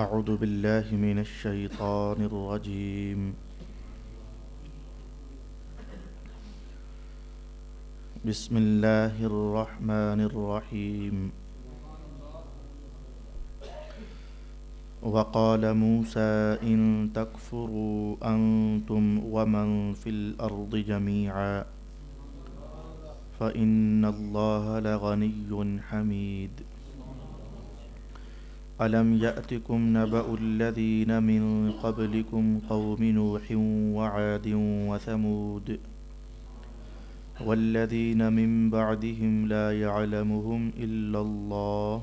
أعوذ بالله من الشيطان الرجيم. بسم الله الرحمن الرحيم. وقال موسى إن تكفروا أنتم ومن في الأرض جميعا فإن الله لغني حميد. ألم يأتكم نبأ الذين من قبلكم قوم نوح وعاد وثمود والذين من بعدهم لا يعلمهم إلا الله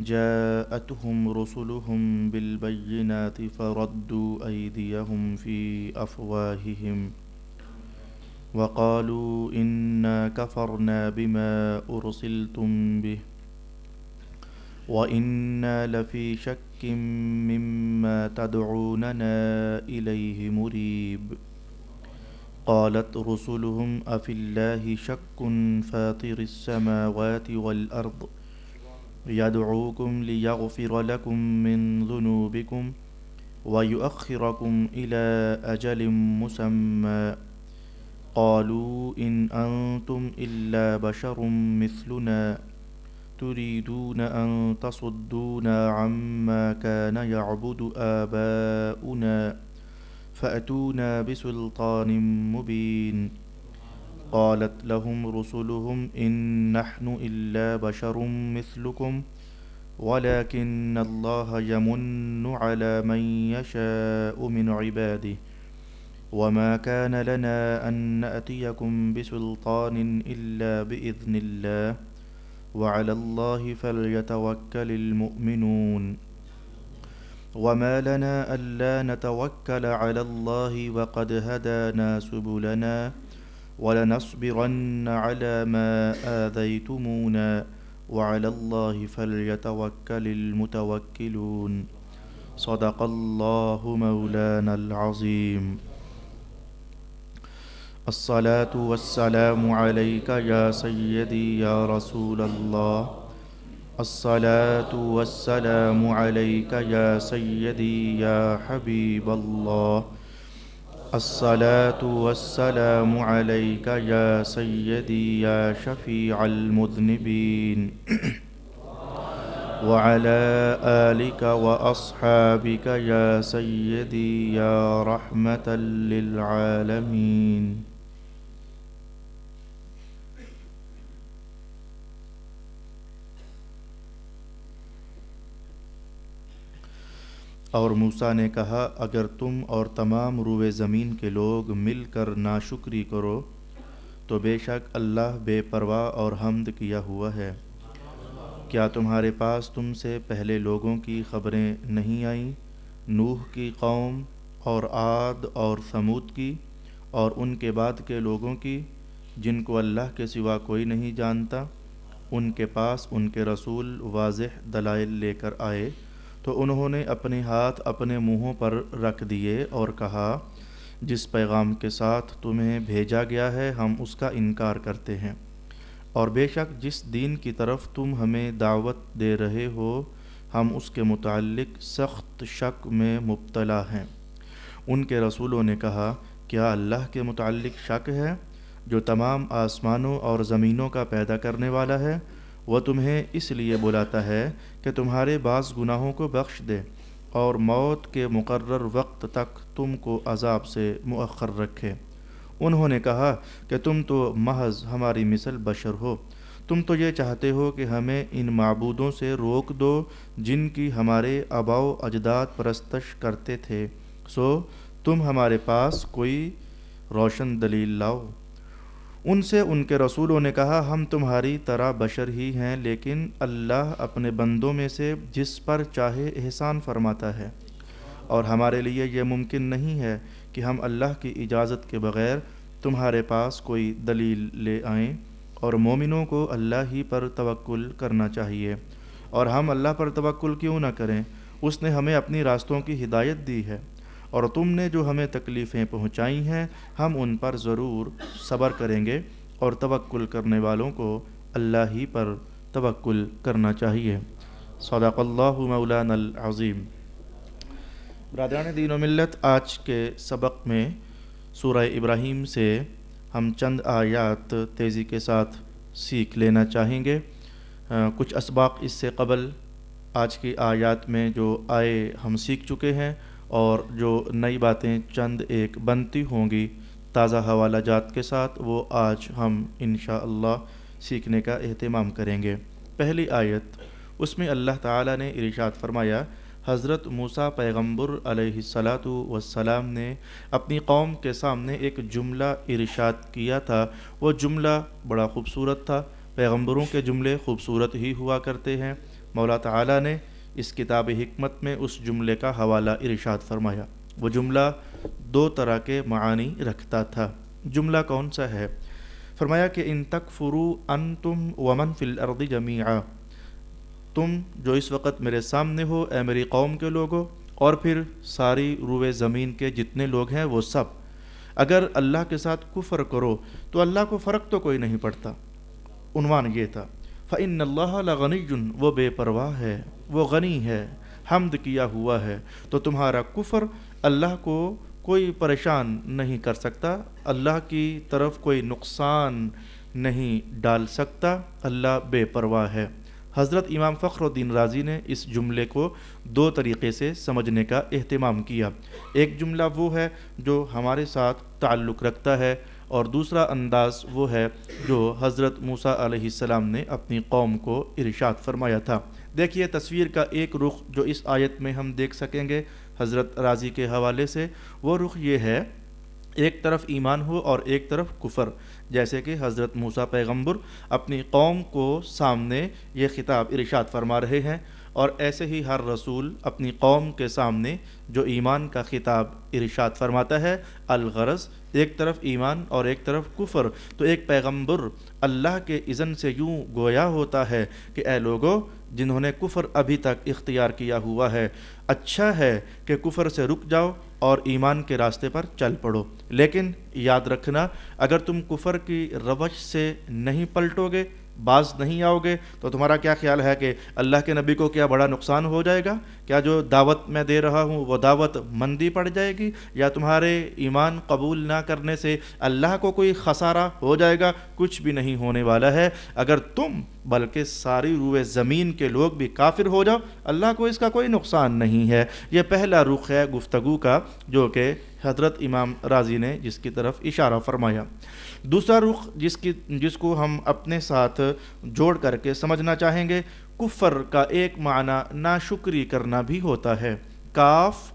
جاءتهم رسلهم بالبينات فردوا أيديهم في أفواههم وقالوا إنا كفرنا بما أرسلتم به وإنا لفي شك مما تدعوننا إليه مريب. قالت رسلهم أفي الله شك فاطر السماوات والأرض يدعوكم ليغفر لكم من ذنوبكم ويؤخركم إلى أجل مسمى قالوا إن أنتم إلا بشر مثلنا تريدون أن تصدونا عما كان يعبد آباؤنا فأتونا بسلطان مبين. قالت لهم رسلهم إن نحن إلا بشر مثلكم ولكن الله يمن على من يشاء من عباده وما كان لنا أن نأتيكم بسلطان إلا بإذن الله وعلى الله فليتوكل المؤمنون. وما لنا ألا نتوكل على الله وقد هدانا سبلنا ولنصبرن على ما آذيتمونا وعلى الله فليتوكل المتوكلون. صدق الله مولانا العظيم. الصلاة والسلام عليك يا سيدي يا رسول الله. الصلاة والسلام عليك يا سيدي يا حبيب الله. الصلاة والسلام عليك يا سيدي يا شفيع المذنبين وعلى آلك وأصحابك يا سيدي يا رحمة للعالمين. اور موسیٰ نے کہا اگر تم اور تمام روئے زمین کے لوگ مل کر ناشکری کرو تو بے شک اللہ بے پرواہ اور حمد کیا ہوا ہے۔ کیا تمہارے پاس تم سے پہلے لوگوں کی خبریں نہیں آئیں، نوح کی قوم اور عاد اور ثمود کی اور ان کے بعد کے لوگوں کی جن کو اللہ کے سوا کوئی نہیں جانتا؟ ان کے پاس ان کے رسول واضح دلائل لے کر آئے تو انہوں نے اپنے ہاتھ اپنے منہوں پر رکھ دیے اور کہا جس پیغام کے ساتھ تمہیں بھیجا گیا ہے ہم اس کا انکار کرتے ہیں، اور بے شک جس دین کی طرف تم ہمیں دعوت دے رہے ہو ہم اس کے متعلق سخت شک میں مبتلا ہیں۔ ان کے رسولوں نے کہا کیا اللہ کے متعلق شک ہے جو تمام آسمانوں اور زمینوں کا پیدا کرنے والا ہے؟ وہ تمہیں اس لیے بلاتا ہے کہ تمہارے بعض گناہوں کو بخش دے اور موت کے مقرر وقت تک تم کو عذاب سے مؤخر رکھے۔ انہوں نے کہا کہ تم تو محض ہماری مثل بشر ہو، تم تو یہ چاہتے ہو کہ ہمیں ان معبودوں سے روک دو جن کی ہمارے آباء و اجداد پرستش کرتے تھے، سو تم ہمارے پاس کوئی روشن دلیل لاؤ۔ ان سے ان کے رسولوں نے کہا ہم تمہاری طرح بشر ہی ہیں لیکن اللہ اپنے بندوں میں سے جس پر چاہے احسان فرماتا ہے، اور ہمارے لیے یہ ممکن نہیں ہے کہ ہم اللہ کی اجازت کے بغیر تمہارے پاس کوئی دلیل لے آئیں، اور مومنوں کو اللہ ہی پر توکل کرنا چاہیے۔ اور ہم اللہ پر توکل کیوں نہ کریں؟ اس نے ہمیں اپنی راستوں کی ہدایت دی ہے، اور تم نے جو ہمیں تکلیفیں پہنچائی ہیں ہم ان پر ضرور صبر کریں گے، اور توکل کرنے والوں کو اللہ ہی پر توکل کرنا چاہیے۔ صدق اللہ مولانا العظیم۔ برادران دین و ملت، آج کے سبق میں سورہ ابراہیم سے ہم چند آیات تیزی کے ساتھ سیکھ لینا چاہیں گے۔ کچھ اسباق اس سے قبل آج کی آیات میں جو آئے ہم سیکھ چکے ہیں، اور جو نئی باتیں چند ایک بنتی ہوں گی تازہ حوالہ جات کے ساتھ، وہ آج ہم انشاءاللہ سیکھنے کا اہتمام کریں گے۔ پہلی آیت، اس میں اللہ تعالیٰ نے ارشاد فرمایا، حضرت موسیٰ پیغمبر علیہ الصلاۃ والسلام نے اپنی قوم کے سامنے ایک جملہ ارشاد کیا تھا۔ وہ جملہ بڑا خوبصورت تھا۔ پیغمبروں کے جملے خوبصورت ہی ہوا کرتے ہیں۔ مولا تعالیٰ نے اس کتاب حکمت میں اس جملے کا حوالہ ارشاد فرمایا۔ وہ جملہ دو طرح کے معانی رکھتا تھا۔ جملہ کون سا ہے؟ فرمایا کہ ان تکفروا انتم ومن فی الارض جمیعا، تم جو اس وقت میرے سامنے ہو اے میری قوم کے لوگوں، اور پھر ساری روئے زمین کے جتنے لوگ ہیں وہ سب، اگر اللہ کے ساتھ کفر کرو تو اللہ کو فرق تو کوئی نہیں پڑتا۔ عنوان یہ تھا، فإن اللہ لغنی، وہ بے پرواہ ہے، وہ غنی ہے، حمد کیا ہوا ہے، تو تمہارا کفر اللہ کو کوئی پریشان نہیں کر سکتا، اللہ کی طرف کوئی نقصان نہیں ڈال سکتا، اللہ بے پرواہ ہے۔ حضرت امام فخر الدین رازی نے اس جملے کو دو طریقے سے سمجھنے کا اہتمام کیا۔ ایک جملہ وہ ہے جو ہمارے ساتھ تعلق رکھتا ہے، اور دوسرا انداز وہ ہے جو حضرت موسیٰ علیہ السلام نے اپنی قوم کو ارشاد فرمایا تھا۔ دیکھیے تصویر کا ایک رخ جو اس آیت میں ہم دیکھ سکیں گے حضرت رازی کے حوالے سے، وہ رخ یہ ہے، ایک طرف ایمان ہو اور ایک طرف کفر، جیسے کہ حضرت موسیٰ پیغمبر اپنی قوم کو سامنے یہ خطاب ارشاد فرما رہے ہیں، اور ایسے ہی ہر رسول اپنی قوم کے سامنے جو ایمان کا خطاب ارشاد فرماتا ہے۔ الغرض ایک طرف ایمان اور ایک طرف کفر، تو ایک پیغمبر اللہ کے اذن سے یوں گویا ہوتا ہے کہ اے لوگو جنہوں نے کفر ابھی تک اختیار کیا ہوا ہے، اچھا ہے کہ کفر سے رک جاؤ اور ایمان کے راستے پر چل پڑو، لیکن یاد رکھنا اگر تم کفر کی روش سے نہیں پلٹو گے، باز نہیں آؤ گے، تو تمہارا کیا خیال ہے کہ اللہ کے نبی کو کیا بڑا نقصان ہو جائے گا؟ کیا جو دعوت میں دے رہا ہوں وہ دعوت مندی پڑ جائے گی؟ یا تمہارے ایمان قبول نہ کرنے سے اللہ کو کوئی خسارہ ہو جائے گا؟ کچھ بھی نہیں ہونے والا ہے۔ اگر تم بلکہ ساری روئے زمین کے لوگ بھی کافر ہو جاؤ، اللہ کو اس کا کوئی نقصان نہیں ہے۔ یہ پہلا رخ ہے گفتگو کا جو کہ حضرت امام رازی نے جس کی طرف اشارہ فرمایا۔ دوسرا رخ جس کو ہم اپنے ساتھ جوڑ کر کے سمجھنا چاہیں گے، کفر کا ایک معنی ناشکری کرنا بھی ہوتا ہے۔ کاف،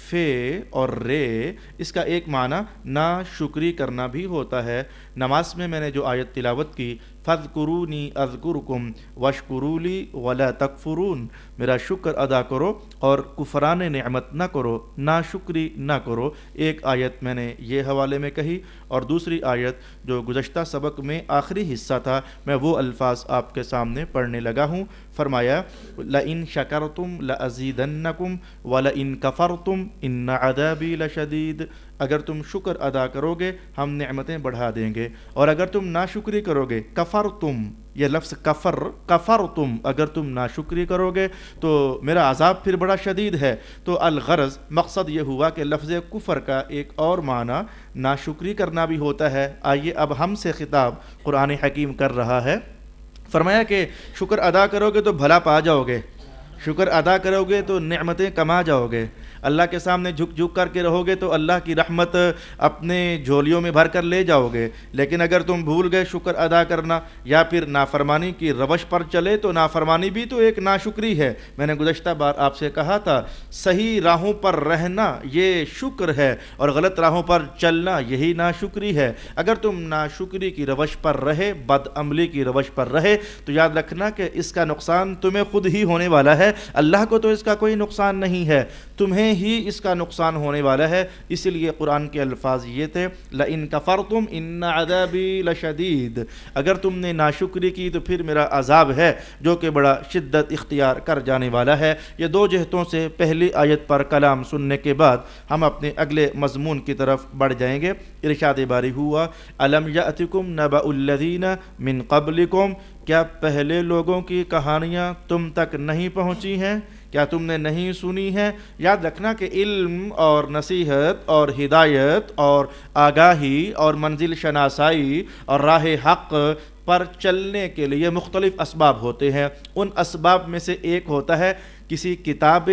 فے اور رے، اس کا ایک معنی ناشکری کرنا بھی ہوتا ہے۔ نماز میں میں نے جو آیت تلاوت کی، فَاذْكُرُونِي أَذْكُرْكُمْ وَاشْكُرُوا لِي وَلَا تَكْفُرُونَ، میرا شکر ادا کرو اور کفران نعمت نہ کرو، ناشکری نہ کرو، ایک آیت میں نے یہ حوالے میں کہی، اور دوسری آیت جو گزشتہ سبق میں آخری حصہ تھا، میں وہ الفاظ آپ کے سامنے پڑھنے لگا ہوں۔ فرمایا لَإِن شَكَرْتُمْ لَأَزِيدَنَّكُمْ وَلَإِن كَفَرْتُمْ إِنَّ عَذَابِي لَشَدِيدٌ، اگر تم شکر ادا کرو گے ہم نعمتیں بڑھا دیں گے، اور اگر تم ناشکری کرو گے، کفرتم، یہ لفظ کفرتم، اگر تم ناشکری کرو گے تو میرا عذاب پھر بڑا شدید ہے۔ تو الغرض مقصد یہ ہوا کہ لفظ کفر کا ایک اور معنی ناشکری کرنا بھی ہوتا ہے۔ آئیے اب ہم سے خطاب قرآن حکیم کر رہا ہے۔ فرمایا کہ شکر ادا کرو گے تو بھلا پا جاؤ گے، شکر ادا کرو گے تو نعمتیں کما جاؤ گے، اللہ کے سامنے جھک جھک کر کے رہو گے تو اللہ کی رحمت اپنے جھولیوں میں بھر کر لے جاؤ گے۔ لیکن اگر تم بھول گئے شکر ادا کرنا یا پھر نافرمانی کی روش پر چلے تو نافرمانی بھی تو ایک ناشکری ہے۔ میں نے گزشتہ بار آپ سے کہا تھا صحیح راہوں پر رہنا یہ شکر ہے، اور غلط راہوں پر چلنا یہی ناشکری ہے۔ اگر تم ناشکری کی روش پر رہے، بد عملی کی روش پر رہے، تو یاد رکھنا کہ اس کا نقصان تمہیں خود ہی ہونے والا ہے، اللہ کو تو اس کا کوئی نقصان نہیں ہے، تمہیں ہی اس کا نقصان ہونے والا ہے۔ اس لیے قرآن کے الفاظ یہ تھے لَإِن كَفَرْتُمْ إِنَّ عَذَابِي لَشَدِيدٌ، اگر تم نے ناشکری کی تو پھر میرا عذاب ہے جو کہ بڑا شدت اختیار کر جانے والا ہے۔ یہ دو جہتوں سے پہلی آیت پر کلام سننے کے بعد ہم اپنے اگلے مضمون کی طرف بڑھ جائیں گے۔ ارشاد باری ہوا، أَلَمْ يَأْتِكُمْ نَبَأُ الَّذِينَ مِنْ قَبْلِكُمْ، کیا پہلے لوگوں کی کہانیاں تم تک نہیں پہنچی ہیں؟ کیا تم نے نہیں سنی ہے؟ یاد رکھنا کہ علم اور نصیحت اور ہدایت اور آگاہی اور منزل شناسائی اور راہ حق پر چلنے کے لیے مختلف اسباب ہوتے ہیں. ان اسباب میں سے ایک ہوتا ہے کسی کتاب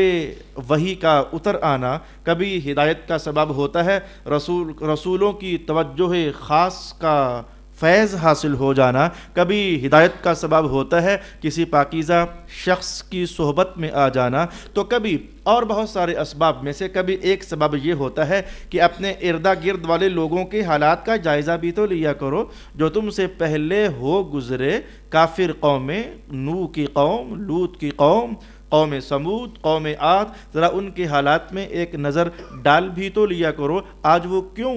وحی کا اتر آنا، کبھی ہدایت کا سبب ہوتا ہے رسولوں کی توجہ خاص کا فیض حاصل ہو جانا، کبھی ہدایت کا سبب ہوتا ہے کسی پاکیزہ شخص کی صحبت میں آ جانا، تو کبھی اور بہت سارے اسباب میں سے کبھی ایک سبب یہ ہوتا ہے کہ اپنے ارد گرد والے لوگوں کے حالات کا جائزہ بھی تو لیا کرو. جو تم سے پہلے ہو گزرے کافر قومیں، نوح کی قوم، لوط کی قوم، قوم سمود، قوم عاد، ذرا ان کے حالات میں ایک نظر ڈال بھی تو لیا کرو. آج وہ کیوں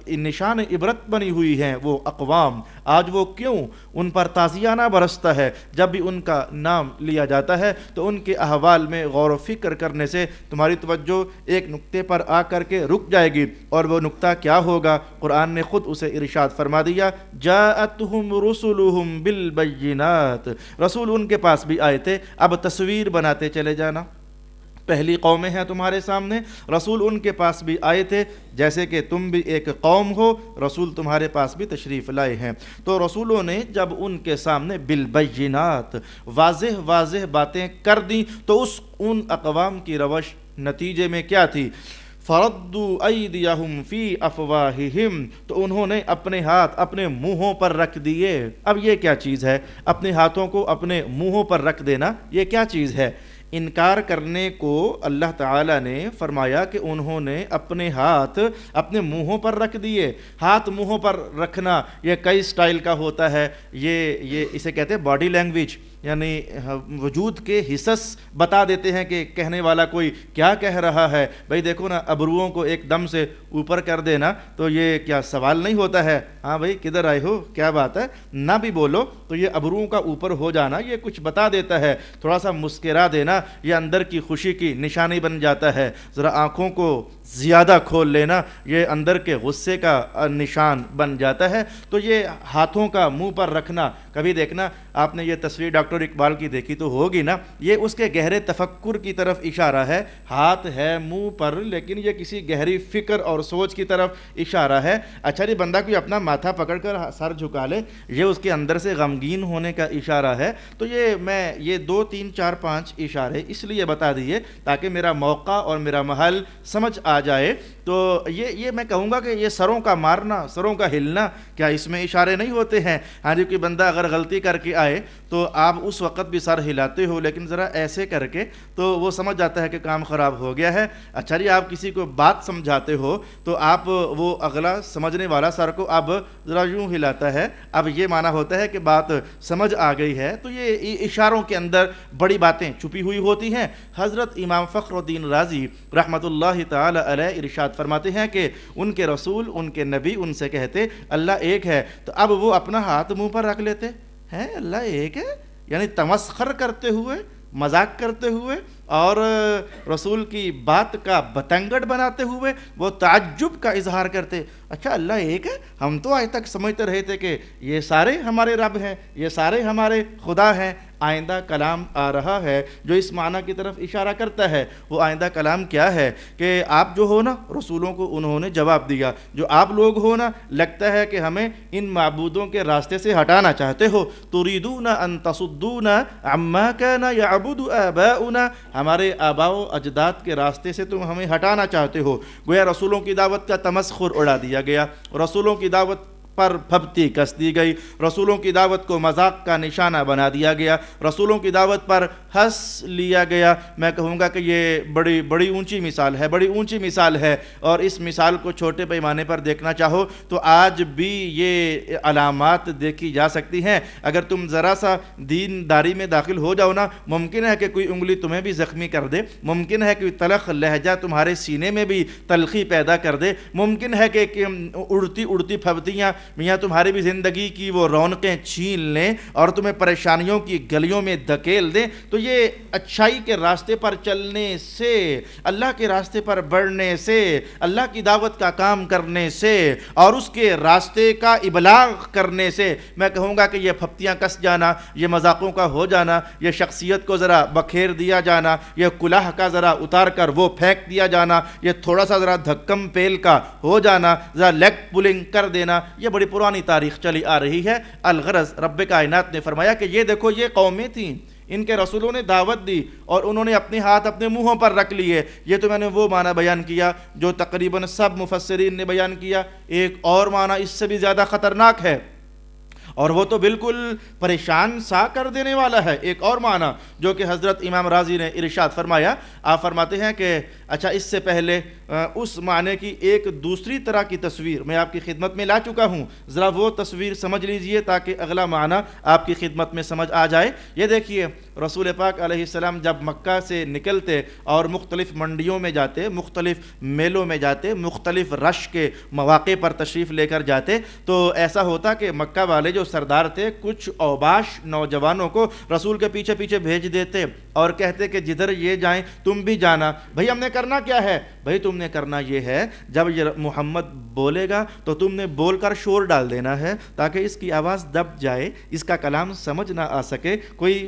نشان عبرت بنی ہوئی ہیں وہ اقوام؟ آج وہ کیوں ان پر تازیانہ برستا ہے؟ جب بھی ان کا نام لیا جاتا ہے تو ان کے احوال میں غور و فکر کرنے سے تمہاری توجہ ایک نقطے پر آ کر کے رک جائے گی، اور وہ نقطہ کیا ہوگا؟ قرآن نے خود اسے ارشاد فرما دیا، جاءتہم رسلہم بالبینات، رسول ان کے پاس بھی آئے تھے. اب تصویر بناتے چلے جانا. پہلی قومیں ہیں تمہارے سامنے، رسول ان کے پاس بھی آئے تھے، جیسے کہ تم بھی ایک قوم ہو، رسول تمہارے پاس بھی تشریف لائے ہیں. تو رسولوں نے جب ان کے سامنے بالبینات واضح واضح باتیں کر دیں تو ان اقوام کی روش نتیجے میں کیا تھی؟ فردوا ایدیہم فی افواہہم، تو انہوں نے اپنے ہاتھ اپنے منہوں پر رکھ دیے. اب یہ کیا چیز ہے؟ اپنے ہاتھوں کو اپنے منہوں پر رکھ دینا یہ کیا چیز ہے؟ انکار کرنے کو اللہ تعالیٰ نے فرمایا کہ انہوں نے اپنے ہاتھ اپنے منہوں پر رکھ دیے. ہاتھ منہوں پر رکھنا یہ کئی سٹائل کا ہوتا ہے. یہ اسے کہتے ہیں باڈی لینگویج، یعنی وجود کے حصص بتا دیتے ہیں کہ کہنے والا کوئی کیا کہہ رہا ہے. بھئی دیکھو نا، ابروؤں کو ایک دم سے اوپر کر دینا تو یہ کیا سوال نہیں ہوتا ہے؟ ہاں بھئی کدھر آئے ہو، کیا بات ہے؟ نہ بھی بولو تو یہ ابروؤں کا اوپر ہو جانا یہ کچھ بتا دیتا ہے. تھوڑا سا مسکرا دینا یہ اندر کی خوشی کی نشانی بن جاتا ہے. ذرا آنکھوں کو زیادہ کھول لینا یہ اندر کے غصے کا نشان بن جاتا ہے. تو یہ ہاتھوں کا منہ پر رکھنا، کبھی دیکھنا آپ نے یہ تصویر ڈاکٹر اقبال کی دیکھی تو ہوگی نا، یہ اس کے گہرے تفکر کی طرف اشارہ ہے. ہاتھ ہے منہ پر لیکن یہ کسی گہری فکر اور سوچ کی طرف اشارہ ہے. اچھا جی، بندہ کوئی اپنا ماتھا پکڑ کر سر جھکا لے، یہ اس کے اندر سے غمگین ہونے کا اشارہ ہے. تو یہ 2 3 4 5 اشارے اس لیے بتا دیے تاکہ میرا موقع اور میرا محل سمجھ آ جائے. تو یہ میں کہوں گا کہ یہ سروں کا مارنا، سروں کا ہلنا، کیا اس میں اشارے نہیں ہوتے ہیں؟ ہاں جی، کوئی بندہ اگر غلطی کر کے آئے تو آپ اس وقت بھی سر ہلاتے ہو، لیکن ذرا ایسے کر کے تو وہ سمجھ جاتا ہے کہ کام خراب ہو گیا ہے. اچھا جی، آپ کسی کو بات سمجھاتے ہو تو آپ وہ اگلا سمجھنے والا سر کو اب ذرا یوں ہلاتا ہے، اب یہ معنی ہوتا ہے کہ بات سمجھ آ گئی ہے. تو یہ اشاروں کے اندر بڑی باتیں چھپی ہوئی ہوتی ہیں. حضرت امام فخر الدین رازی رحمۃ اللہ تعالی علیہ ارشاد فرماتے ہیں کہ ان کے رسول، ان کے نبی ان سے کہتے اللہ ایک ہے، تو اب وہ اپنا ہاتھ منہ پر رکھ لیتے ہیں اللہ ایک ہے، یعنی تمسخر کرتے ہوئے، مذاق کرتے ہوئے اور رسول کی بات کا بتنگڑ بناتے ہوئے وہ تعجب کا اظہار کرتے. اچھا اللہ ایک ہے؟ ہم تو آج تک سمجھتے رہے تھے کہ یہ سارے ہمارے رب ہیں، یہ سارے ہمارے خدا ہیں. آئندہ کلام آ رہا ہے جو اس معنی کی طرف اشارہ کرتا ہے. وہ آئندہ کلام کیا ہے کہ آپ جو ہو نا، رسولوں کو انہوں نے جواب دیا، جو آپ لوگ ہو نا، لگتا ہے کہ ہمیں ان معبودوں کے راستے سے ہٹانا چاہتے ہو. تريدون ان تصدونا عما كان يعبد آباؤنا، ہمارے آباء و اجداد کے راستے سے تم ہمیں ہٹانا چاہتے ہو. گویا رسولوں کی دعوت کا تمسخر اڑا دیا گیا، رسولوں کی دعوت پر پھبتی کس دی گئی، رسولوں کی دعوت کو مذاق کا نشانہ بنا دیا گیا، رسولوں کی دعوت پر ہنس لیا گیا. میں کہوں گا کہ یہ بڑی اونچی مثال ہے، بڑی اونچی مثال ہے. اور اس مثال کو چھوٹے پیمانے پر دیکھنا چاہو تو آج بھی یہ علامات دیکھی جا سکتی ہیں. اگر تم ذرا سا دینداری میں داخل ہو جاؤ نا، ممکن ہے کہ کوئی انگلی تمہیں بھی زخمی کر دے، ممکن ہے کہ تلخ لہجہ تمہارے سینے میں بھی تلخی پیدا کر دے، ممکن ہے کہ اڑتی اڑتی پھبتیاں میاں تمہاری بھی زندگی کی وہ رونقیں چھین لیں اور تمہیں پریشانیوں کی گلیوں میں دھکیل دیں، تو یہ اچھائی کے راستے پر چلنے سے، اللہ کے راستے پر بڑھنے سے، اللہ کی دعوت کا کام کرنے سے اور اس کے راستے کا ابلاغ کرنے سے، میں کہوں گا کہ یہ پھپتیاں کس جانا، یہ مذاقوں کا ہو جانا، یہ شخصیت کو ذرا بکھیر دیا جانا، یہ کلاه کا ذرا اتار کر وہ پھینک دیا جانا، یہ تھوڑا سا ذرا دھکم پیل کا ہو جانا، ذرا لیگ پولنگ کر دینا، یہ بڑی پرانی تاریخ چلی آ رہی ہے۔ الغرض رب کائنات نے فرمایا کہ یہ دیکھو یہ قومیں تھیں، ان کے رسولوں نے دعوت دی اور انہوں نے اپنے ہاتھ اپنے منہوں پر رکھ لیے۔ یہ تو میں نے وہ معنی بیان کیا جو تقریباً سب مفسرین نے بیان کیا۔ ایک اور معنی اس سے بھی زیادہ خطرناک ہے اور وہ تو بالکل پریشان سا کر دینے والا ہے۔ ایک اور معنی جو کہ حضرت امام راضی نے ارشاد فرمایا، آپ فرماتے ہیں کہ اچھا اس سے پہلے اس معنی کی ایک دوسری طرح کی تصویر میں آپ کی خدمت میں لا چکا ہوں، ذرا وہ تصویر سمجھ لیجئے تاکہ اگلا معنی آپ کی خدمت میں سمجھ آ جائے۔ یہ دیکھیے رسول پاک علیہ السلام جب مکہ سے نکلتے اور مختلف منڈیوں میں جاتے، مختلف میلوں میں جاتے، مختلف رش کے مواقع پر تشریف لے کر جاتے، تو ایسا ہوتا کہ مکہ والے جو سردار تھے کچھ اوباش نوجوانوں کو رسول کے پیچھے پیچھے بھیج دیتے اور کہتے کہ جدھر یہ جائیں تم بھی جانا۔ بھئی ہم نے کرنا کیا ہے؟ بھئی تم نے کرنا یہ ہے جب یہ محمد بولے گا تو تم نے بول کر شور ڈال دینا ہے تاکہ اس کی آواز دب جائے، اس کا کلام سمجھ نہ آ سکے، کوئی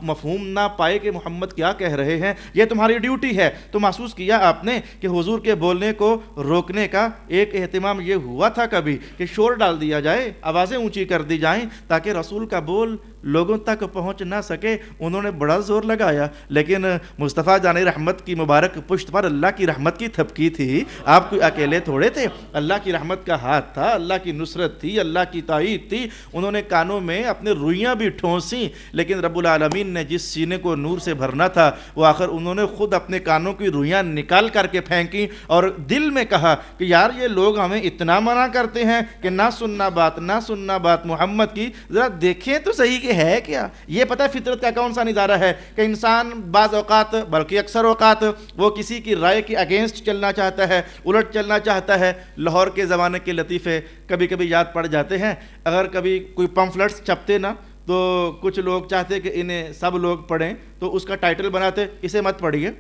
مفہوم نہ پائے کہ محمد کیا کہہ رہے ہیں۔ یہ تمہاری ڈیوٹی ہے۔ تو محسوس کیا آپ نے کہ حضور کے بولنے کو روکنے کا ایک اہتمام یہ ہوا تھا کبھی کہ شور ڈال دیا جائے، آوازیں اونچی کر دی جائیں تاکہ رسول کا بول لوگوں تک پہنچ نہ سکے۔ انہوں نے بڑا زور لگایا، لیکن مصطفیٰ جان رحمت کی مبارک پشت پر اللہ کی رحمت کی تھپکی تھی۔ آپ کوئی اکیلے تھوڑے تھے، اللہ کی رحمت کا ہاتھ تھا، اللہ کی نصرت تھی، اللہ کی تائید تھی۔ انہوں نے کانوں میں اپنے روئیاں بھی ٹھونسیں، لیکن رب العالمین نے جس سینے کو نور سے بھرنا تھا وہ آخر انہوں نے خود اپنے کانوں کی روئیاں نکال کر کے پھینکی اور دل میں کہا کہ یار یہ لوگ ہمیں اتنا منع کرتے ہیں کہ نہ سننا بات محمد کی، ذرا دیکھیں تو صحیح کہ ہے کیا۔ یہ پتہ ہے فطرت کا کون سا نظارہ ہے کہ انسان بعض اوقات بلکہ اکثر اوقات وہ کسی کی رائے کے اگینسٹ چلنا چاہتا ہے، الٹ چلنا چاہتا ہے۔ لاہور کے زمانے کے لطیفے کبھی کبھی یاد پڑ جاتے ہیں۔ اگر کبھی کوئی پمفلٹس چھپتے نا تو کچھ لوگ چاہتے کہ انہیں سب لوگ پڑھیں تو اس کا ٹائٹل بناتے اسے مت پڑھیے۔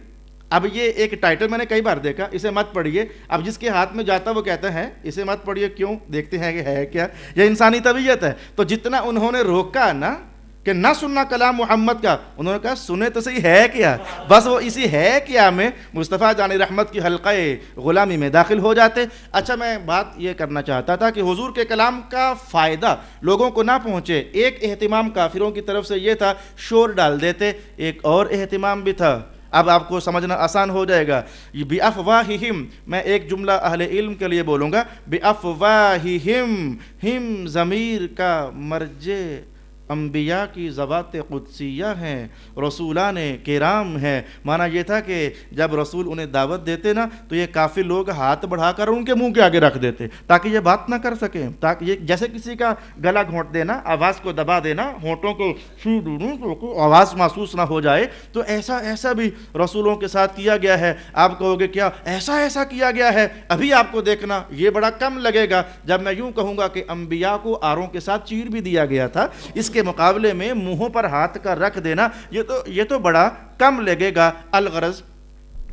اب یہ ایک ٹائٹل میں نے کئی بار دیکھا، اسے مت پڑھیے۔ اب جس کے ہاتھ میں جاتا وہ کہتا ہے اسے مت پڑھیے، کیوں؟ دیکھتے ہیں کہ ہے کیا۔ یہ انسانی طبیعت ہے۔ تو جتنا انہوں نے روکا نا کہ نہ سننا کلام محمد کا، انہوں نے کہا سنے تو صحیح ہے کیا۔ بس وہ اسی ہے کیا میں مصطفیٰ جان رحمت کی حلقہ غلامی میں داخل ہو جاتے۔ اچھا میں بات یہ کرنا چاہتا تھا کہ حضور کے کلام کا فائدہ لوگوں کو نہ پہنچے۔ ایک اہتمام کافروں کی طرف سے یہ تھا شور ڈال دیتے، ایک اور اہتمام بھی تھا، اب آپ کو سمجھنا آسان ہو جائے گا۔ بِأَفْوَاهِهِمْ، میں ایک جملہ اہل علم کے لیے بولوں گا، بِأَفْوَاهِهِمْ، ہم ضمیر کا مرجع انبیاء کی ذوات قدسیہ ہیں، رسولان کرام ہیں۔ معنی یہ تھا کہ جب رسول انہیں دعوت دیتے نا تو یہ کافی لوگ ہاتھ بڑھا کر ان کے منہ کے آگے رکھ دیتے تاکہ یہ بات نہ کر سکیں، تاکہ یہ جیسے کسی کا گلا گھونٹ دینا، آواز کو دبا دینا، ہونٹوں کو آواز محسوس نہ ہو جائے، تو ایسا بھی رسولوں کے ساتھ کیا گیا ہے۔ آپ کہو گے کیا ایسا کیا گیا ہے؟ ابھی آپ کو دیکھنا یہ بڑا کم لگے گا جب میں یوں کہوں گا کہ انبیاء کو آروں کے ساتھ چیر بھی دیا گیا تھا، اس کے مقابلے میں منہوں پر ہاتھ کا رکھ دینا یہ تو بڑا کم لگے گا۔ الغرض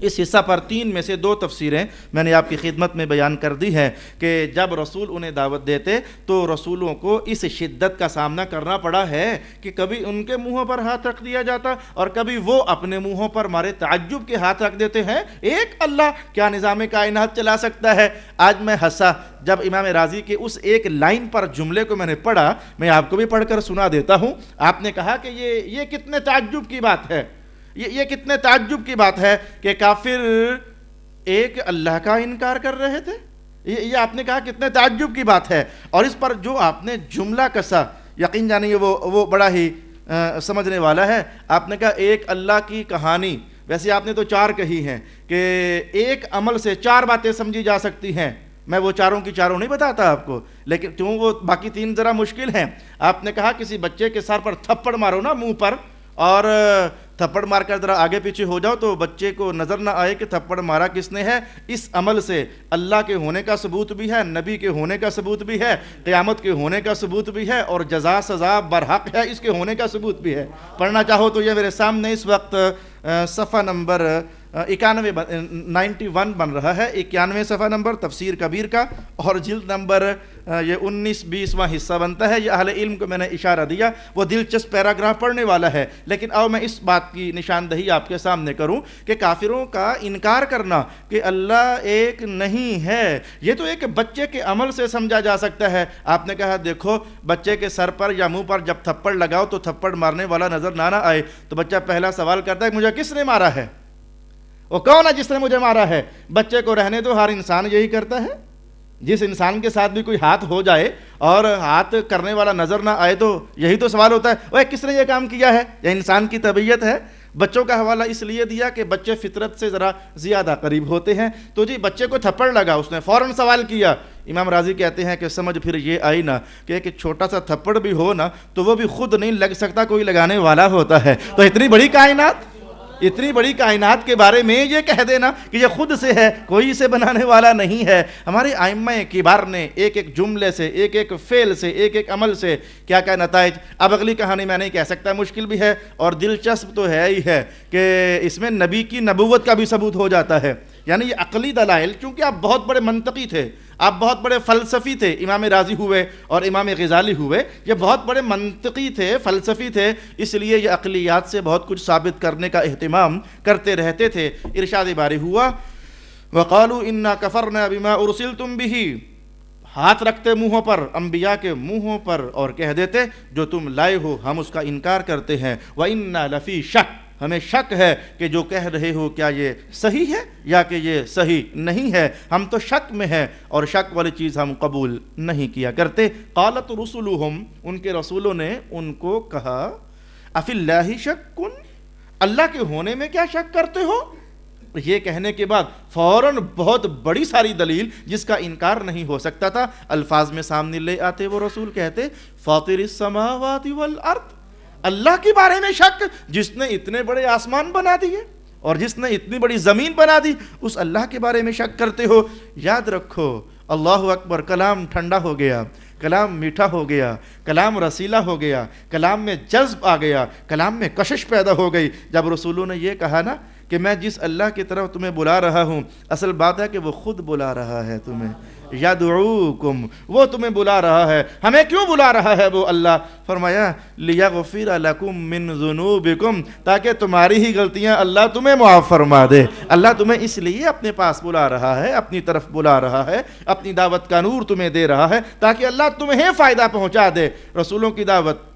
اس حصہ پر 3 میں سے 2 تفسیریں میں نے آپ کی خدمت میں بیان کر دی ہیں کہ جب رسول انہیں دعوت دیتے تو رسولوں کو اس شدت کا سامنا کرنا پڑا ہے کہ کبھی ان کے منہوں پر ہاتھ رکھ دیا جاتا اور کبھی وہ اپنے منہوں پر مارے تعجب کے ہاتھ رکھ دیتے ہیں۔ ایک اللہ کیا نظام کائنات چلا سکتا ہے؟ آج میں ہنسا جب امام راضی کے اس ایک لائن پر جملے کو میں نے پڑھا، میں آپ کو بھی پڑھ کر سنا دیتا ہوں۔ آپ نے کہا کہ یہ کتنے تعجب کی بات ہے، یہ کتنے تعجب کی بات ہے کہ کافر ایک اللہ کا انکار کر رہے تھے۔ یہ آپ نے کہا کتنے تعجب کی بات ہے، اور اس پر جو آپ نے جملہ کسا یقین جانیے وہ بڑا ہی سمجھنے والا ہے۔ آپ نے کہا ایک اللہ کی کہانی، ویسے آپ نے تو 4 کہی ہیں کہ ایک عمل سے 4 باتیں سمجھی جا سکتی ہیں۔ میں وہ 4 کی 4 نہیں بتاتا آپ کو، لیکن کیوں وہ باقی 3 ذرا مشکل ہیں۔ آپ نے کہا کسی بچے کے سر پر تھپڑ مارو نا منہ پر اور تھپڑ مار کر ذرا آگے پیچھے ہو جاؤ تو بچے کو نظر نہ آئے کہ تھپڑ مارا کس نے ہے۔ اس عمل سے اللہ کے ہونے کا ثبوت بھی ہے، نبی کے ہونے کا ثبوت بھی ہے، قیامت کے ہونے کا ثبوت بھی ہے، اور جزا سزا برحق ہے اس کے ہونے کا ثبوت بھی ہے۔ پڑھنا چاہو تو یہ میرے سامنے اس وقت صفحہ نمبر 91 بن رہا ہے، 91 صفحہ نمبر تفسیر کبیر کا، اور جلد نمبر یہ 19-20واں حصہ بنتا ہے۔ یہ اہل علم کو میں نے اشارہ دیا، وہ دلچسپ پیراگراف پڑھنے والا ہے، لیکن آؤ میں اس بات کی نشاندہی آپ کے سامنے کروں کہ کافروں کا انکار کرنا کہ اللہ ایک نہیں ہے، یہ تو ایک بچے کے عمل سے سمجھا جا سکتا ہے۔ آپ نے کہا دیکھو بچے کے سر پر یا منہ پر جب تھپڑ لگاؤ تو تھپڑ مارنے والا نظر نہ آئے، تو بچہ پہلا سوال کرتا ہے مجھے کس نے مارا ہے، وہ کون ہے جس نے مجھے مارا ہے؟ بچے کو رہنے دو، ہر انسان یہی کرتا ہے۔ جس انسان کے ساتھ بھی کوئی ہاتھ ہو جائے اور ہاتھ کرنے والا نظر نہ آئے تو یہی تو سوال ہوتا ہے، اوہ کس نے یہ کام کیا ہے؟ یہ انسان کی طبیعت ہے۔ بچوں کا حوالہ اس لیے دیا کہ بچے فطرت سے ذرا زیادہ قریب ہوتے ہیں، تو جی بچے کو تھپڑ لگا، اس نے فوراً سوال کیا۔ امام راضی کہتے ہیں کہ سمجھ پھر یہ آئی نا کہ ایک چھوٹا سا تھپڑ بھی ہو نا تو وہ بھی خود نہیں لگ سکتا، کوئی لگانے والا ہوتا ہے۔ تو اتنی بڑی کائنات کے بارے میں یہ کہہ دینا کہ یہ خود سے ہے، کوئی اسے بنانے والا نہیں ہے۔ ہمارے ائمہ کبار نے ایک ایک جملے سے، ایک ایک فعل سے، ایک ایک عمل سے کیا کیا نتائج۔ اب اگلی کہانی میں نہیں کہہ سکتا، مشکل بھی ہے اور دلچسپ تو ہے ہی ہے کہ اس میں نبی کی نبوت کا بھی ثبوت ہو جاتا ہے۔ یعنی یہ عقلی دلائل، چونکہ آپ بہت بڑے منطقی تھے، آپ بہت بڑے فلسفی تھے، امام راضی ہوئے اور امام غزالی ہوئے، یہ بہت بڑے منطقی تھے، فلسفی تھے، اس لیے یہ عقلیات سے بہت کچھ ثابت کرنے کا اہتمام کرتے رہتے تھے۔ ارشاد باری ہوا وَقَالُوا إِنَّا كَفَرْنَا بِمَا أُرْسِلْتُمْ بِهِ، ہاتھ رکھتے منہوں پر، انبیاء کے منہوں پر، اور کہہ دیتے جو تم لائے ہو ہم اس کا انکار کرتے ہیں۔ وَإِنَّا لَفِي شَكٍّ، ہمیں شک ہے کہ جو کہہ رہے ہو کیا یہ صحیح ہے یا کہ یہ صحیح نہیں ہے، ہم تو شک میں ہیں اور شک والی چیز ہم قبول نہیں کیا کرتے۔ قالت رسلہم، ان کے رسولوں نے ان کو کہا افی اللہ شک، اللہ کے ہونے میں کیا شک کرتے ہو؟ یہ کہنے کے بعد فوراً بہت بڑی ساری دلیل جس کا انکار نہیں ہو سکتا تھا الفاظ میں سامنے لے آتے۔ وہ رسول کہتے فاطر السماوات والارض، اللہ کے بارے میں شک، جس نے اتنے بڑے آسمان بنا دیے اور جس نے اتنی بڑی زمین بنا دی، اس اللہ کے بارے میں شک کرتے ہو؟ یاد رکھو اللہ اکبر، کلام ٹھنڈا ہو گیا، کلام میٹھا ہو گیا، کلام رسیلا ہو گیا، کلام میں جذب آ گیا، کلام میں کشش پیدا ہو گئی۔ جب رسولوں نے یہ کہا نا کہ میں جس اللہ کی طرف تمہیں بلا رہا ہوں، اصل بات ہے کہ وہ خود بلا رہا ہے تمہیں، یدعوکم، وہ تمہیں بلا رہا ہے۔ ہمیں کیوں بلا رہا ہے وہ اللہ؟ فرمایا لیغفر لکم من ذنوبکم، تاکہ تمہاری ہی غلطیاں اللہ تمہیں معاف فرما دے۔ اللہ تمہیں اس لیے اپنے پاس بلا رہا ہے، اپنی طرف بلا رہا ہے، اپنی دعوت کا نور تمہیں دے رہا ہے تاکہ اللہ تمہیں فائدہ پہنچا دے۔ رسولوں کی دعوت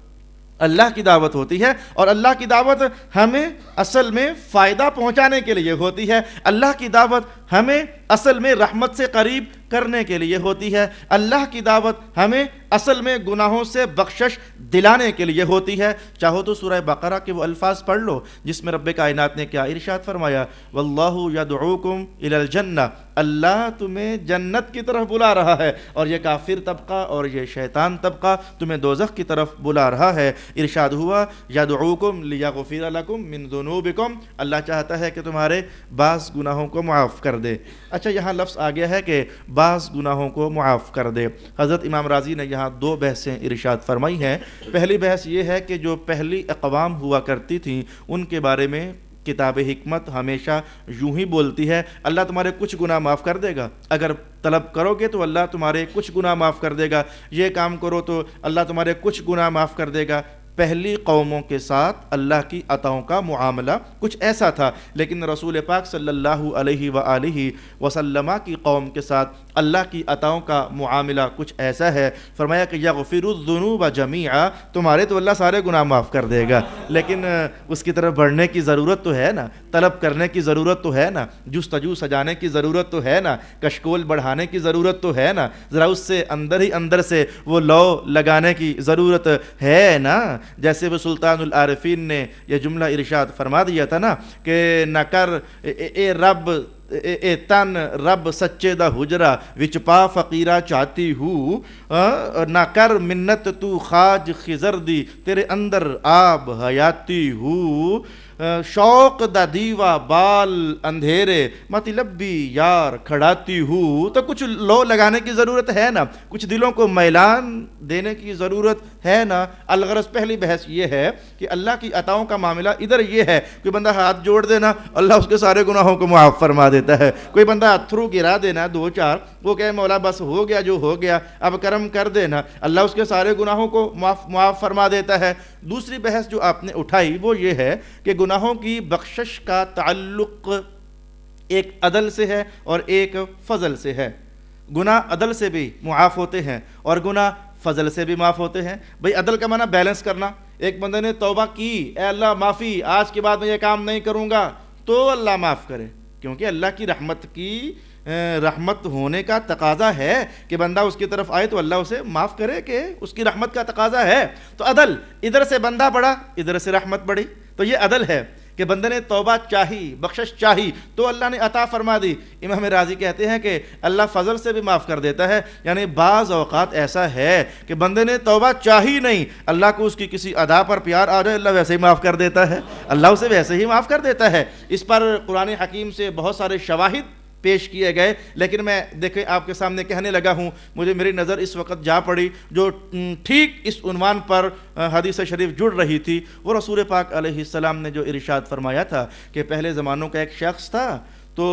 اللہ کی دعوت ہوتی ہے، اور اللہ کی دعوت ہمیں اصل میں فائدہ پہنچانے کے لیے ہوتی ہے۔ اللہ کی دعوت ہمیں اصل میں رحمت سے قریب کرنے کے لیے ہوتی ہے۔ اللہ کی دعوت ہمیں اصل میں گناہوں سے بخشش دلانے کے لیے ہوتی ہے۔ چاہو تو سورہ بقرہ کے وہ الفاظ پڑھ لو جس میں رب کائنات نے کیا ارشاد فرمایا، واللہ یدعوکم الی الجنہ، اللہ تمہیں جنت کی طرف بلا رہا ہے، اور یہ کافر طبقہ اور یہ شیطان طبقہ تمہیں دوزخ کی طرف بلا رہا ہے۔ ارشاد ہوا یدعوکم لیغفر لکم من ذنوبکم، اللہ چاہتا ہے کہ تمہارے بعض گناہوں کو معاف کر دے۔ اچھا، یہاں لفظ آ گیا ہے کہ بعض گناہوں کو معاف کر دے۔ حضرت امام راضی نے یہاں دو بحثیں ارشاد فرمائی ہیں۔ پہلی بحث یہ ہے کہ جو پہلی اقوام ہوا کرتی تھیں ان کے بارے میں کتاب حکمت ہمیشہ یوں ہی بولتی ہے اللہ تمہارے کچھ گناہ معاف کر دے گا، اگر طلب کرو گے تو اللہ تمہارے کچھ گناہ معاف کر دے گا، یہ کام کرو تو اللہ تمہارے کچھ گناہ معاف کر دے گا۔ پہلی قوموں کے ساتھ اللہ کی عطاؤں کا معاملہ کچھ ایسا تھا، لیکن رسول پاک صلی اللہ علیہ وآلہ وسلم کی قوم کے ساتھ اللہ کی عطاؤں کا معاملہ کچھ ایسا ہے۔ فرمایا کہ یغفر الذنوب جمیعا، تمہارے تو اللہ سارے گناہ معاف کر دے گا، لیکن اس کی طرف بڑھنے کی ضرورت تو ہے نا، طلب کرنے کی ضرورت تو ہے نا، جستجو سجانے کی ضرورت تو ہے نا، کشکول بڑھانے کی ضرورت تو ہے نا، ذرا اس سے اندر ہی اندر سے وہ لو لگانے کی ضرورت ہے نا۔ جیسے وہ سلطان العارفین نے یہ جملہ ارشاد فرما دیا تھا نا کہ نہ کر اے رب اے تن رب سچے دا حجرا وچ پا فقیرہ چاہتی ہوں، نہ کر منت تو خاج خضر دی تیرے اندر آب حیاتی ہوں، شوق دا دیوا بال اندھیرے مطلب بھی یار کھڑاتی ہوں، تو کچھ لو لگانے کی ضرورت ہے نا، کچھ دلوں کو میلان دینے کی ضرورت ہے نا۔ الغرض پہلی بحث یہ ہے کہ اللہ کی عطاؤں کا معاملہ ادھر یہ ہے، کوئی بندہ ہاتھ جوڑ دینا اللہ اس کے سارے گناہوں کو معاف فرما دیتا ہے، کوئی بندہ اتھرو گرا دینا دو چار، وہ کہے مولا بس ہو گیا جو ہو گیا اب کرم کر دینا، اللہ اس کے سارے گناہوں کو معاف فرما دیتا ہے۔ دوسری بحث جو آپ نے اٹھائی وہ یہ ہے کہ گناہوں کی بخشش کا تعلق ایک عدل سے ہے اور ایک فضل سے ہے۔ گناہ عدل سے بھی معاف ہوتے ہیں اور گناہ فضل سے بھی معاف ہوتے ہیں۔ بھئی عدل کا معنی بیلنس کرنا، ایک بندے نے توبہ کی، اے اللہ معافی، آج کے بعد میں یہ کام نہیں کروں گا، تو اللہ معاف کرے، کیونکہ اللہ کی رحمت ہونے کا تقاضا ہے کہ بندہ اس کی طرف آئے تو اللہ اسے معاف کرے، کہ اس کی رحمت کا تقاضا ہے۔ تو عدل، ادھر سے بندہ بڑھا ادھر سے رحمت بڑھی، تو یہ عدل ہے کہ بندے نے توبہ چاہی، بخشش چاہی تو اللہ نے عطا فرما دی۔ امام راضی کہتے ہیں کہ اللہ فضل سے بھی معاف کر دیتا ہے، یعنی بعض اوقات ایسا ہے کہ بندے نے توبہ چاہی نہیں، اللہ کو اس کی کسی ادا پر پیار آ جائے اللہ ویسے ہی معاف کر دیتا ہے، اللہ اسے ویسے ہی معاف کر دیتا ہے۔ اس پر قرآن حکیم سے بہت سارے شواہد پیش کیے گئے، لیکن میں دیکھیں آپ کے سامنے کہنے لگا ہوں، مجھے میری نظر اس وقت جا پڑی جو ٹھیک اس عنوان پر حدیث شریف جڑ رہی تھی، وہ رسول پاک علیہ السلام نے جو ارشاد فرمایا تھا کہ پہلے زمانوں کا ایک شخص تھا، تو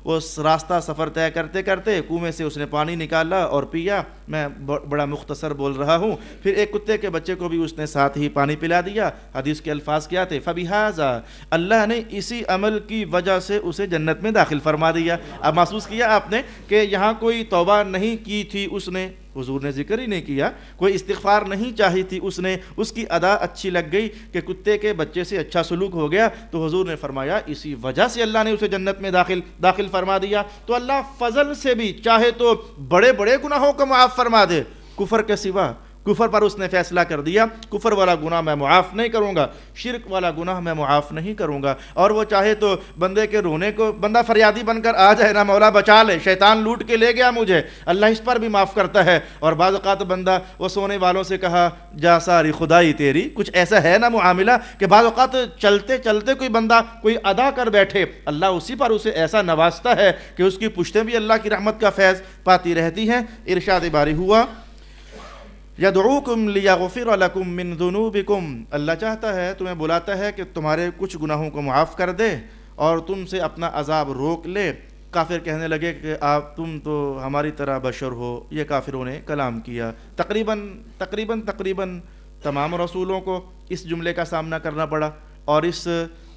وہ راستہ سفر طے کرتے کرتے کنویں سے اس نے پانی نکالا اور پیا۔ میں بڑا مختصر بول رہا ہوں۔ پھر ایک کتے کے بچے کو بھی اس نے ساتھ ہی پانی پلا دیا۔ حدیث کے الفاظ کیا تھے؟ فَبِهَذَا، اللہ نے اسی عمل کی وجہ سے اسے جنت میں داخل فرما دیا۔ اب محسوس کیا آپ نے کہ یہاں کوئی توبہ نہیں کی تھی اس نے، حضور نے ذکر ہی نہیں کیا، کوئی استغفار نہیں چاہی تھی اس نے، اس کی ادا اچھی لگ گئی کہ کتے کے بچے سے اچھا سلوک ہو گیا، تو حضور نے فرمایا اسی وجہ سے اللہ نے اسے جنت میں داخل فرما دیا۔ تو اللہ فضل سے بھی چاہے تو بڑے بڑے گناہوں کو معاف فرما دے، کفر کے سوا۔ کفر پر اس نے فیصلہ کر دیا، کفر والا گناہ میں معاف نہیں کروں گا، شرک والا گناہ میں معاف نہیں کروں گا۔ اور وہ چاہے تو بندے کے رونے کو، بندہ فریادی بن کر آ جائے نا، مولا بچا لے، شیطان لوٹ کے لے گیا مجھے، اللہ اس پر بھی معاف کرتا ہے۔ اور بعض اوقات بندہ وہ سونے والوں سے کہا جا ساری خدائی تیری، کچھ ایسا ہے نا معاملہ کہ بعض اوقات چلتے چلتے کوئی بندہ کوئی ادا کر بیٹھے، اللہ اسی پر اسے ایسا نوازتا ہے کہ اس کی پشتیں بھی اللہ کی رحمت کا فیض پاتی رہتی ہیں۔ ارشاد باری ہوا یدعوکم لیغفر لکم من ذنوبکم، اللہ چاہتا ہے، تمہیں بلاتا ہے کہ تمہارے کچھ گناہوں کو معاف کر دے اور تم سے اپنا عذاب روک لے۔ کافر کہنے لگے کہ تم تو ہماری طرح بشر ہو، یہ کافروں نے کلام کیا۔ تقریباً تمام رسولوں کو اس جملے کا سامنا کرنا پڑا اور اس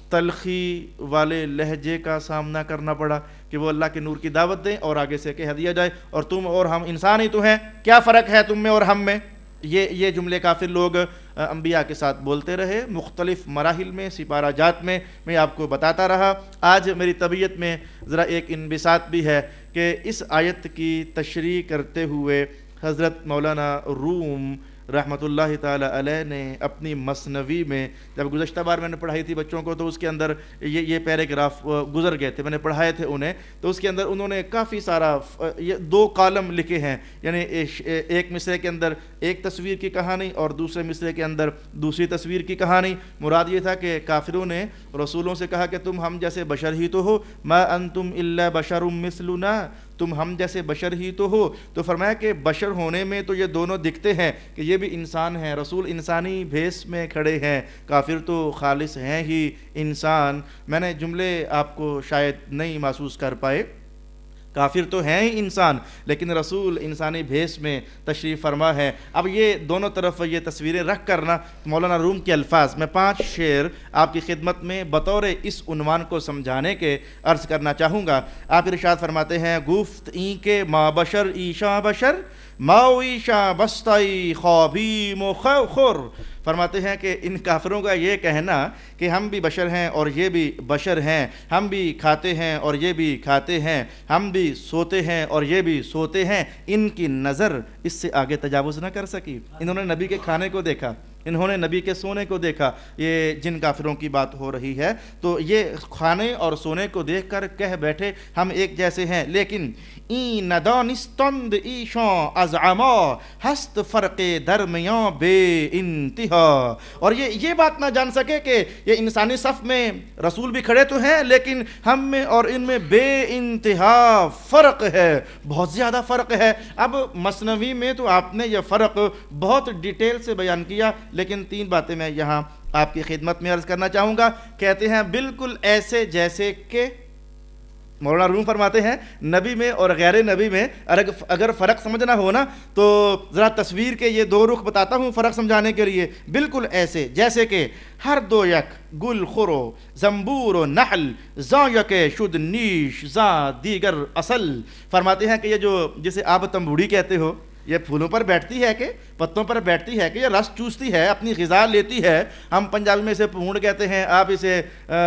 تلخی والے لہجے کا سامنا کرنا پڑا کہ وہ اللہ کے نور کی دعوت دیں اور آگے سے کہہ دیا جائے اور تم اور ہم انسان ہی تو ہیں، کیا فرق ہے تم میں اور ہم میں۔ یہ جملے کافر لوگ انبیاء کے ساتھ بولتے رہے، مختلف مراحل میں، سپارہ جات میں آپ کو بتاتا رہا۔ آج میری طبیعت میں ذرا ایک انبساط بھی ہے کہ اس آیت کی تشریح کرتے ہوئے حضرت مولانا روم رحمۃ اللہ تعالی علیہ نے اپنی مثنوی میں، جب گزشتہ بار میں نے پڑھائی تھی بچوں کو تو اس کے اندر یہ پیراگراف گزر گئے تھے، میں نے پڑھائے تھے انہیں، تو اس کے اندر انہوں نے کافی سارا یہ 2 کالم لکھے ہیں، یعنی ایک مصرے کے اندر ایک تصویر کی کہانی اور دوسرے مصرے کے اندر دوسری تصویر کی کہانی۔ مراد یہ تھا کہ کافروں نے رسولوں سے کہا کہ تم ہم جیسے بشر ہی تو ہو، ما انتم الا بشر مثلنا، تم ہم جیسے بشر ہی تو ہو۔ تو فرمایا کہ بشر ہونے میں تو یہ دونوں دکھتے ہیں کہ یہ بھی انسان ہیں، رسول انسانی بھیس میں کھڑے ہیں، کافر تو خالص ہیں ہی انسان۔ میں نے جملے آپ کو شاید نہیں محسوس کر پائے، کافر تو ہیں ہی انسان لیکن رسول انسانی بھیس میں تشریف فرما ہے۔ اب یہ دونوں طرف یہ تصویریں رکھ کرنا مولانا روم کے الفاظ میں 5 شعر آپ کی خدمت میں بطور اس عنوان کو سمجھانے کے عرض کرنا چاہوں گا۔ آپ ارشاد فرماتے ہیں گفت این کے ما بشر ایشا بشر ماو ایشا بستائی خوابیم و خور، فرماتے ہیں کہ ان کافروں کا یہ کہنا کہ ہم بھی بشر ہیں اور یہ بھی بشر ہیں، ہم بھی کھاتے ہیں اور یہ بھی کھاتے ہیں، ہم بھی سوتے ہیں اور یہ بھی سوتے ہیں، ان کی نظر اس سے آگے تجاوز نہ کر سکی۔ انہوں نے نبی کے کھانے کو دیکھا، انہوں نے نبی کے سونے کو دیکھا، یہ جن کافروں کی بات ہو رہی ہے، تو یہ کھانے اور سونے کو دیکھ کر کہہ بیٹھے ہم ایک جیسے ہیں، لیکن این ندانستند ایشان از عما ہست فرق درمیان بے انتہا، اور یہ بات نہ جان سکے کہ یہ انسانی صف میں رسول بھی کھڑے تو ہیں، لیکن ہم میں اور ان میں بے انتہا فرق ہے، بہت زیادہ فرق ہے۔ اب مثنوی میں تو آپ نے یہ فرق بہت ڈیٹیل سے بیان کیا، لیکن 3 باتیں میں یہاں آپ کی خدمت میں عرض کرنا چاہوں گا۔ کہتے ہیں بالکل ایسے جیسے کہ مولانا روم فرماتے ہیں نبی میں اور غیر نبی میں اگر فرق سمجھنا ہو نا تو ذرا تصویر کے یہ 2 رخ بتاتا ہوں فرق سمجھانے کے لیے۔ بالکل ایسے جیسے کہ ہر دو یک گل خورو زنبور و نحل زاں یک شد نیش زاں دیگر اصل، فرماتے ہیں کہ یہ جو جسے آپ تمبوڑی کہتے ہو، یہ پھولوں پر بیٹھتی ہے کہ پتوں پر بیٹھتی ہے کہ یہ رس چوستی ہے، اپنی غذا لیتی ہے۔ ہم پنجابی میں اسے پھونڈ کہتے ہیں، آپ اسے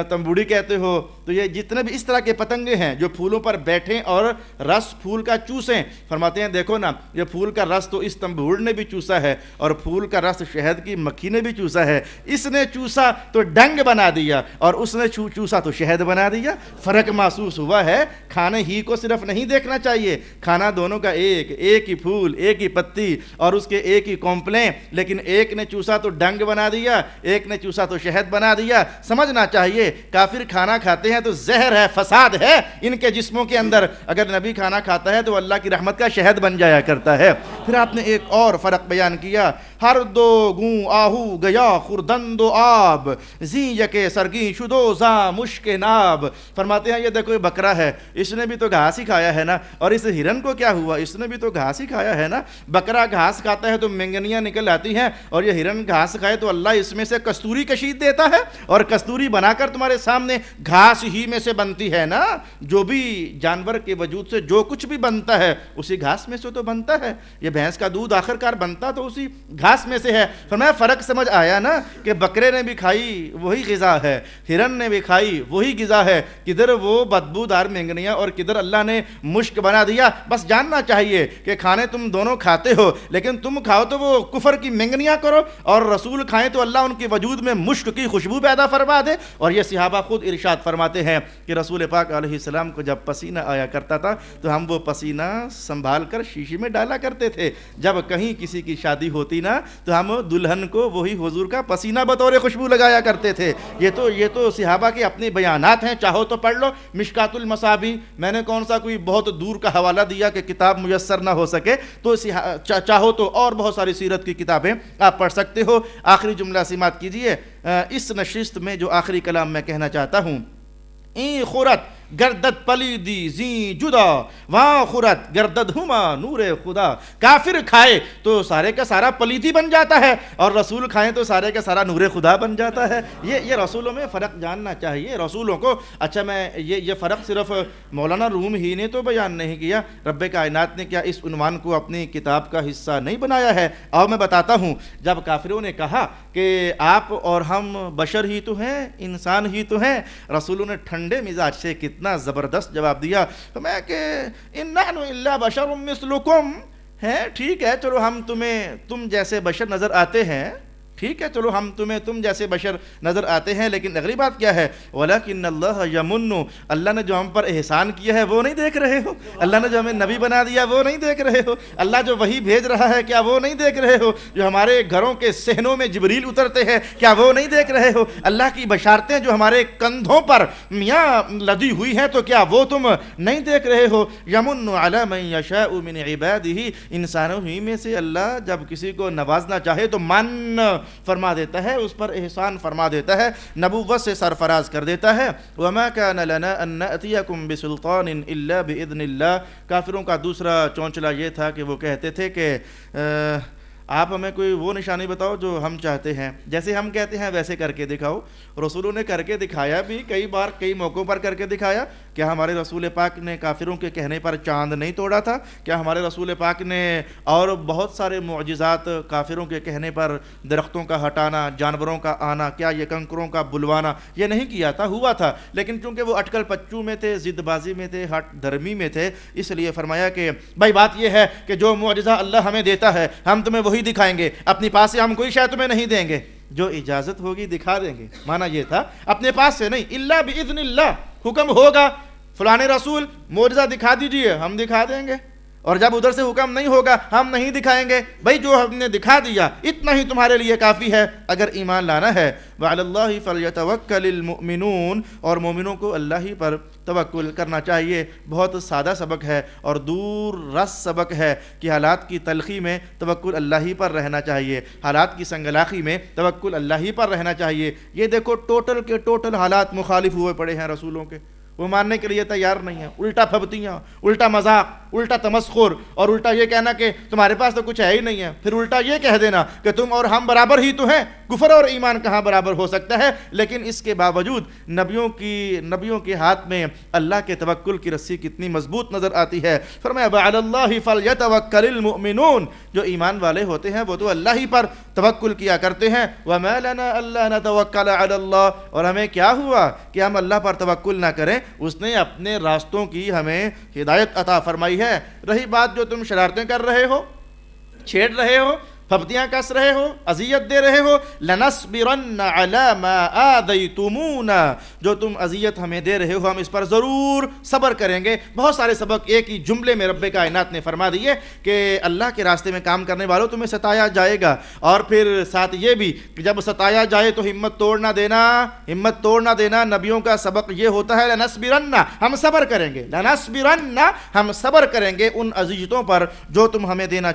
تمبوڑی کہتے ہو۔ تو یہ جتنے بھی اس طرح کے پتنگے ہیں جو پھولوں پر بیٹھیں اور رس پھول کا چوسیں، فرماتے ہیں دیکھو نا یہ پھول کا رس تو اس تمبوڑ نے بھی چوسا ہے، اور پھول کا رس شہد کی مکھی نے بھی چوسا ہے۔ اس نے چوسا تو ڈنگ بنا دیا اور اس نے چوسا تو شہد بنا دیا۔ فرق محسوس ہوا ہے۔ کھانے ہی کو صرف نہیں دیکھنا چاہیے، کھانا دونوں کا ایک ہی پھول، ایک ہی پتی اور اس کے ایک ہی کمپلیں، لیکن ایک نے چوسا تو ڈنگ بنا دیا، ایک نے چوسا تو شہد بنا دیا۔ سمجھنا چاہیے کافر کھانا کھاتے ہیں تو زہر ہے، فساد ہے ان کے جسموں کے اندر، اگر نبی کھانا کھاتا ہے تو اللہ کی رحمت کا شہد بن جایا کرتا ہے۔ پھر آپ نے ایک اور فرق بیان کیا، ہر دو گوں آہو گیا خوردند و آب زی یکے سرگی شدو زا مشک ناب، فرماتے ہیں یہ دیکھو یہ بکرا ہے، اس نے بھی تو گھاس ہی کھایا ہے نا، اور اس ہرن کو کیا ہوا، اس نے بھی تو گھاس ہی کھایا ہے نا۔ بکرا گھاس کھاتا ہے تو مینگنیاں نکل آتی ہیں، اور یہ ہرن گھاس کھائے تو اللہ اس میں سے کستوری کشید دیتا ہے، اور کستوری بنا کر تمہارے سامنے گھاس ہی میں سے بنتی ہے نا۔ جو بھی جانور کے وجود سے جو کچھ بھی بنتا ہے اسی گھاس میں سے تو بنتا ہے۔ یہ بھینس کا دودھ آخر کار بنتا تو اسی گھاس میں سے ہے۔ فرمایا فرق سمجھ آیا نا کہ بکرے نے بھی کھائی وہی غذا ہے، ہرن نے بھی کھائی وہی غذا ہے، کدھر وہ بدبودار مینگنیاں اور کدھر اللہ نے مشک بنا دیا۔ بس جاننا چاہیے کہ کھانے تم دونوں کھاتے ہو، لیکن تم کھاؤ تو وہ کفر کی مینگنیاں کرو، اور رسول کھائیں تو اللہ ان کے وجود میں مشک کی خوشبو پیدا فرما دے۔ اور یہ صحابہ خود ارشاد فرماتے ہیں کہ رسول پاک علیہ السلام کو جب پسینہ آیا کرتا تھا تو ہم وہ پسینہ سنبھال کر شیشے میں ڈالا کرتے تھے، جب کہیں کسی کی شادی ہوتی نا تو ہم دلہن کو وہی حضور کا پسینہ بطور خوشبو لگایا کرتے تھے۔ یہ تو صحابہ کے اپنے بیانات ہیں، چاہو تو پڑھ لو مشکات المصابیح۔ میں نے کون سا کوئی بہت دور کا حوالہ دیا کہ کتاب میسر نہ ہو سکے، تو چاہو تو اور بہت ساری سیرت کی کتابیں آپ پڑھ سکتے ہو۔ آخری جملہ سماعت کیجئے، اس نشست میں جو آخری کلام میں کہنا چاہتا ہوں، این خورت گردد پلیدی زین جدا وہاں خورت گردد ہما نور خدا، کافر کھائے تو سارے کا سارا پلیدی بن جاتا ہے، اور رسول کھائیں تو سارے کا سارا نور خدا بن جاتا ہے۔ یہ رسولوں میں فرق جاننا چاہیے رسولوں کو۔ اچھا میں یہ فرق صرف مولانا روم ہی نے تو بیان نہیں کیا، رب کائنات نے کیا اس عنوان کو اپنی کتاب کا حصہ نہیں بنایا ہے؟ اور میں بتاتا ہوں، جب کافروں نے کہا کہ آپ اور ہم بشر ہی تو ہیں، انسان ہی تو ہیں، رسولوں نے ٹھنڈے مزاج سے کتنا زبردست جواب دیا، تو میں کہ ان نحن الا بشر مثلکم، ہے ٹھیک ہے چلو ہم تم جیسے بشر نظر آتے ہیں، ٹھیک ہے چلو ہم تم جیسے بشر نظر آتے ہیں، لیکن اگلی بات کیا ہے، وَلَكِنَّ اللَّهَ يَمُنُّ، اللہ نے جو ہم پر احسان کیا ہے وہ نہیں دیکھ رہے ہو؟ اللہ نے جو ہمیں نبی بنا دیا وہ نہیں دیکھ رہے ہو؟ اللہ جو وحی بھیج رہا ہے کیا وہ نہیں دیکھ رہے ہو؟ جو ہمارے گھروں کے صحنوں میں جبریل اترتے ہیں کیا وہ نہیں دیکھ رہے ہو؟ اللہ کی بشارتیں جو ہمارے کندھوں پر میاں لدی ہوئی ہیں تو کیا وہ تم نہیں دیکھ رہے ہو؟ یمن علی من یشاء من عبادہ، انسانوں ہی میں سے اللہ جب کسی کو نوازنا چاہے تو من فرما دیتا ہے، اس پر احسان فرما دیتا ہے، نبوت سے سرفراز کر دیتا ہے۔ وما كان لنا ان نأتيكم بسلطان الا باذن اللہ۔ کافروں کا دوسرا چونچلا یہ تھا کہ وہ کہتے تھے کہ آپ ہمیں کوئی وہ نشانی بتاؤ جو ہم چاہتے ہیں، جیسے ہم کہتے ہیں ویسے کر کے دکھاؤ۔ رسولوں نے کر کے دکھایا بھی، کئی بار کئی موقعوں پر کر کے دکھایا۔ کیا ہمارے رسول پاک نے کافروں کے کہنے پر چاند نہیں توڑا تھا؟ کیا ہمارے رسول پاک نے اور بہت سارے معجزات کافروں کے کہنے پر، درختوں کا ہٹانا، جانوروں کا آنا، کیا یہ کنکروں کا بلوانا، یہ نہیں کیا تھا؟ ہوا تھا، لیکن چونکہ وہ اٹکل پچو میں تھے، ضد بازی میں تھے، ہٹ دھرمی میں تھے، اس لیے فرمایا کہ بھائی بات یہ ہے کہ جو معجزہ اللہ ہمیں دیتا ہے ہم تمہیں وہی وہی دکھائیں گے، اپنے پاس سے ہم کوئی شے تمہیں نہیں دیں گے، جو اجازت ہوگی دکھا دیں گے۔ معنی یہ تھا اپنے پاس سے نہیں، الا باذن اللہ، حکم ہوگا فلاں رسول معجزہ دکھا دیجئے، ہم دکھا دیں گے، اور جب ادھر سے حکم نہیں ہوگا ہم نہیں دکھائیں گے۔ بھائی جو ہم نے دکھا دیا اتنا ہی تمہارے لیے کافی ہے اگر ایمان لانا ہے۔ وعلی اللہ فلیتوکل المؤمنون، اور مومنوں کو اللہ ہی پر توکل کرنا چاہیے۔ بہت سادہ سبق ہے اور دور رس سبق ہے کہ حالات کی تلخی میں توکل اللہ ہی پر رہنا چاہیے، حالات کی سنگلاخی میں توکل اللہ ہی پر رہنا چاہیے۔ یہ دیکھو ٹوٹل کے ٹوٹل حالات مخالف ہوئے پڑے ہیں رسولوں کے، وہ ماننے کے لیے تیار نہیں ہیں، الٹا پھبتیاں، الٹا مذاق، الٹا تمسخر، اور الٹا یہ کہنا کہ تمہارے پاس تو کچھ ہے ہی نہیں ہے، پھر الٹا یہ کہہ دینا کہ تم اور ہم برابر ہی تو ہیں، کفر اور ایمان کہاں برابر ہو سکتا ہے۔ لیکن اس کے باوجود نبیوں کے ہاتھ میں اللہ کے توکل کی رسی کتنی مضبوط نظر آتی ہے۔ فرمایا وعلی اللہ فلیتوکل المؤمنون، جو ایمان والے ہوتے ہیں وہ تو اللہ ہی پر توکل کیا کرتے ہیں۔ وما لنا الا نتوکل علی اللہ، اور ہمیں کیا ہوا کہ ہم اللہ پر توکل نہ کریں، اس نے اپنے راستوں کی ہمیں ہدایت عطا فرمائی ہے۔ رہی بات جو تم شرارتیں کر رہے ہو، چھیڑ رہے ہو، پھپتیاں کس رہے ہو، اذیت دے رہے ہو، لنصبرن علی ما آذیتمونا، جو تم اذیت ہمیں دے رہے ہو ہم اس پر ضرور صبر کریں گے۔ بہت سارے سبق ایک ہی جملے میں رب کائنات نے فرما دیے کہ اللہ کے راستے میں کام کرنے والوں تمہیں ستایا جائے گا، اور پھر ساتھ یہ بھی کہ جب ستایا جائے تو ہمت توڑ نہ دینا۔ نبیوں کا سبق یہ ہوتا ہے لنصبرن، ہم صبر کریں گے، لنصبرن، ہم صبر کریں گے ان اذیتوں پر جو تم ہمیں دینا